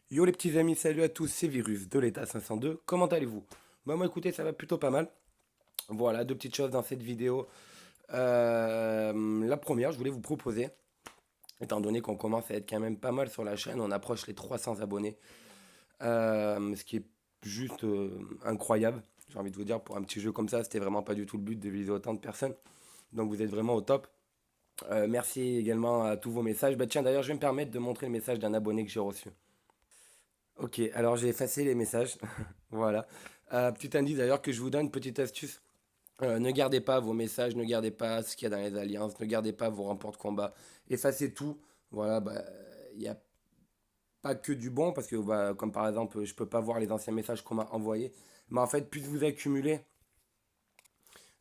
Yo les petits amis, salut à tous, c'est Virus de l'État 502. Comment allez-vous? Bah moi écoutez, ça va plutôt pas mal. Voilà, deux petites choses dans cette vidéo. La première, je voulais vous proposer, étant donné qu'on commence à être quand même pas mal sur la chaîne, on approche les 300 abonnés, ce qui est juste incroyable. J'ai envie de vous dire, pour un petit jeu comme ça, c'était vraiment pas du tout le but de viser autant de personnes. Donc vous êtes vraiment au top. Merci également à tous vos messages. Bah tiens, d'ailleurs, je vais me permettre de montrer le message d'un abonné que j'ai reçu. Ok, alors j'ai effacé les messages. Voilà. Petit indice d'ailleurs que je vous donne, une petite astuce. Ne gardez pas vos messages, ne gardez pas ce qu'il y a dans les alliances, ne gardez pas vos rapports de combat. Effacez tout. Voilà, bah, il n'y a pas que du bon, parce que bah, comme par exemple, je peux pas voir les anciens messages qu'on m'a envoyés. Mais en fait, plus vous accumulez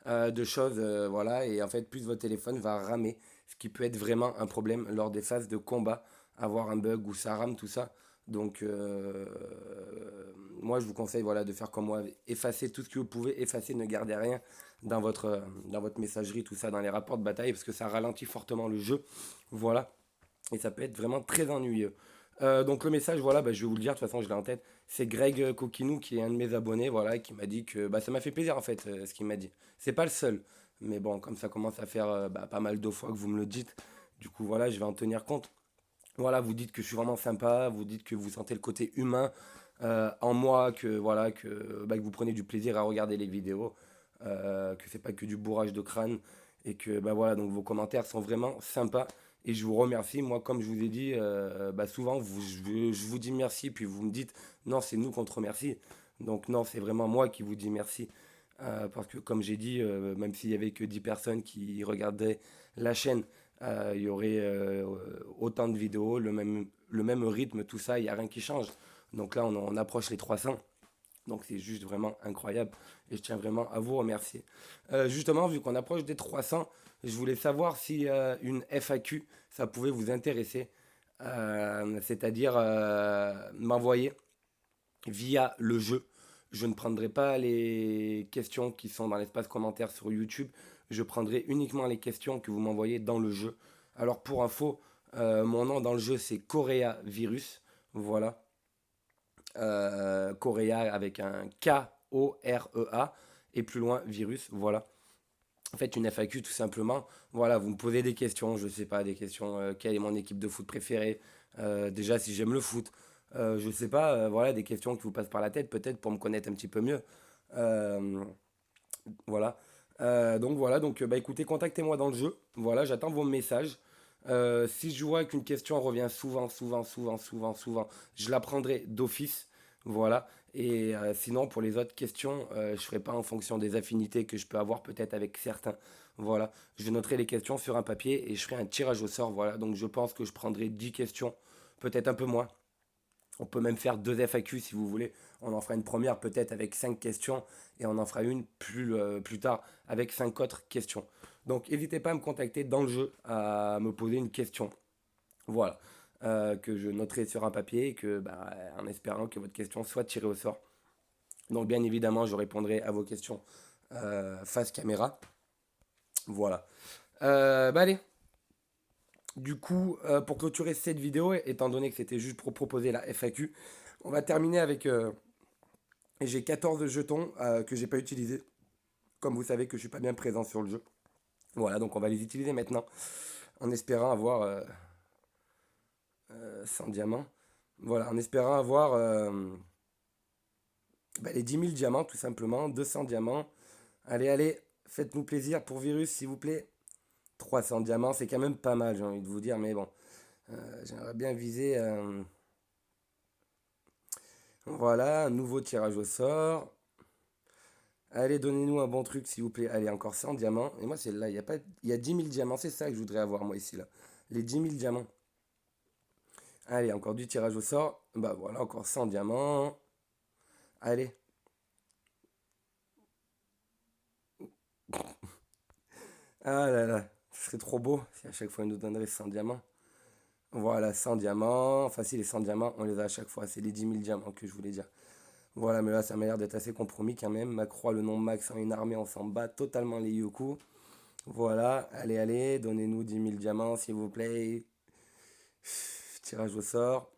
de choses, voilà, et en fait, plus votre téléphone va ramer, ce qui peut être vraiment un problème lors des phases de combat, avoir un bug où ça rame, tout ça. Donc, moi, je vous conseille, voilà, de faire comme moi, effacer tout ce que vous pouvez, effacer, ne gardez rien dans votre messagerie, tout ça, dans les rapports de bataille, parce que ça ralentit fortement le jeu, voilà, et ça peut être vraiment très ennuyeux. Donc le message, voilà, bah, je vais vous le dire, de toute façon je l'ai en tête. C'est Greg Coquinou qui est un de mes abonnés, voilà, qui m'a dit que bah, ça m'a fait plaisir en fait, ce qu'il m'a dit. C'est pas le seul, mais bon, comme ça commence à faire bah, pas mal de fois que vous me le dites, du coup voilà, je vais en tenir compte. Voilà, vous dites que je suis vraiment sympa, vous dites que vous sentez le côté humain en moi, que voilà, que vous prenez du plaisir à regarder les vidéos, que c'est pas que du bourrage de crâne, et que bah voilà, donc vos commentaires sont vraiment sympas. Et je vous remercie. Moi, comme je vous ai dit, bah souvent, je vous dis merci, puis vous me dites, non, c'est nous qu'on te remercie. Donc non, c'est vraiment moi qui vous dis merci. Parce que comme j'ai dit, même s'il y avait que 10 personnes qui regardaient la chaîne, il y aurait autant de vidéos, le même rythme, tout ça, il n'y a rien qui change. Donc là, on approche les 300. Donc c'est juste vraiment incroyable. Et je tiens vraiment à vous remercier. Justement, vu qu'on approche des 300, je voulais savoir si une FAQ, ça pouvait vous intéresser. C'est-à-dire m'envoyer via le jeu. Je ne prendrai pas les questions qui sont dans l'espace commentaire sur YouTube. Je prendrai uniquement les questions que vous m'envoyez dans le jeu. Alors pour info, mon nom dans le jeu c'est Corea Virus. Voilà. Corea avec un Korea et plus loin virus. Voilà. En fait, une FAQ tout simplement. Voilà, vous me posez des questions, je sais pas, des questions. Quelle est mon équipe de foot préférée? Déjà, si j'aime le foot. Je sais pas, voilà, des questions qui vous passent par la tête, peut-être pour me connaître un petit peu mieux. Euh, voilà. Donc voilà, donc bah écoutez, contactez-moi dans le jeu. Voilà, j'attends vos messages. Si je vois qu'une question revient souvent, je la prendrai d'office. Voilà. Et sinon, pour les autres questions, je ferai pas en fonction des affinités que je peux avoir peut-être avec certains. Voilà. Je noterai les questions sur un papier et je ferai un tirage au sort. Voilà. Donc je pense que je prendrai 10 questions, peut-être un peu moins. On peut même faire deux FAQ si vous voulez. On en fera une première peut-être avec 5 questions et on en fera une plus tard avec 5 autres questions. Donc n'hésitez pas à me contacter dans le jeu, à me poser une question. Voilà. Que je noterai sur un papier et que, bah, en espérant que votre question soit tirée au sort. Donc bien évidemment, je répondrai à vos questions face caméra. Voilà. Bah allez, du coup, pour clôturer cette vidéo, étant donné que c'était juste pour proposer la FAQ, on va terminer avec et j'ai 14 jetons que j'ai pas utilisés. Comme vous savez que je suis pas bien présent sur le jeu. Voilà, donc on va les utiliser maintenant. En espérant avoir 100 diamants. Voilà, en espérant avoir bah, les 10 000 diamants tout simplement. 200 diamants. Allez, allez, faites-nous plaisir pour Virus s'il vous plaît. 300 diamants, c'est quand même pas mal, j'ai envie de vous dire. Mais bon, j'aimerais bien viser. Voilà, un nouveau tirage au sort. Allez, donnez-nous un bon truc, s'il vous plaît. Allez, encore 100 diamants. Et moi, c'est là, il y a 10 000 diamants. C'est ça que je voudrais avoir, moi, ici, là. Les 10 000 diamants. Allez, encore du tirage au sort. Bah voilà, encore 100 diamants. Allez. Ah là là, ce serait trop beau si à chaque fois il nous donnerait 100 diamants. Voilà, 100 diamants. Enfin, si les 100 diamants, on les a à chaque fois. C'est les 10 000 diamants que je voulais dire. Voilà, mais là, ça m'a l'air d'être assez compromis quand même. Macroix, le nom max en une armée, on s'en bat totalement les Yoku. Voilà, allez, allez, donnez-nous 10 000 diamants, s'il vous plaît. Tirage au sort.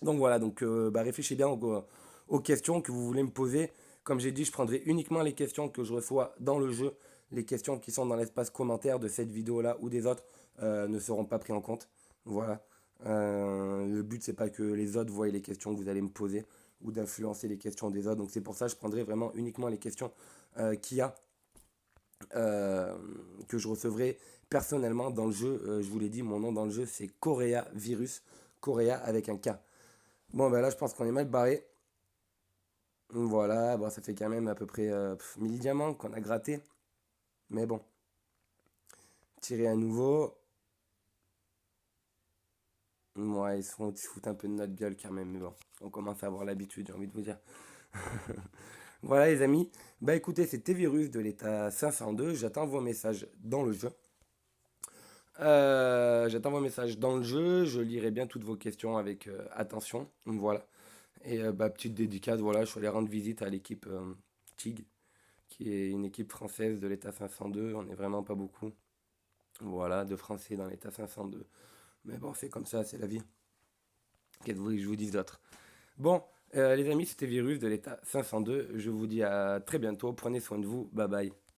Donc voilà, donc réfléchissez bien aux questions que vous voulez me poser. Comme j'ai dit, je prendrai uniquement les questions que je reçois dans le jeu. Les questions qui sont dans l'espace commentaire de cette vidéo-là ou des autres ne seront pas prises en compte. Voilà. Le but, c'est pas que les autres voient les questions que vous allez me poser ou d'influencer les questions des autres. Donc c'est pour ça que je prendrai vraiment uniquement les questions qu'il y a, euh, que je recevrai personnellement dans le jeu. Je vous l'ai dit, mon nom dans le jeu, c'est Correa Virus. Correa avec un K. Bon, ben là, je pense qu'on est mal barré. Voilà, bon, ça fait quand même à peu près 1000 diamants qu'on a gratté. Mais bon, tirer à nouveau. Ouais, ils se foutent un peu de notre gueule quand même. Mais bon, on commence à avoir l'habitude, j'ai envie de vous dire. Voilà, les amis. Bah écoutez, c'était Virus de l'état 502. J'attends vos messages dans le jeu. J'attends vos messages dans le jeu. Je lirai bien toutes vos questions avec attention. Voilà. Et petite dédicace, voilà, je suis allé rendre visite à l'équipe TIG, qui est une équipe française de l'État 502. On n'est vraiment pas beaucoup. Voilà, de Français dans l'État 502. Mais bon, c'est comme ça, c'est la vie. Qu'est-ce que vous voulez que je vous dise d'autre? Bon, les amis, c'était Virus de l'État 502. Je vous dis à très bientôt. Prenez soin de vous. Bye bye.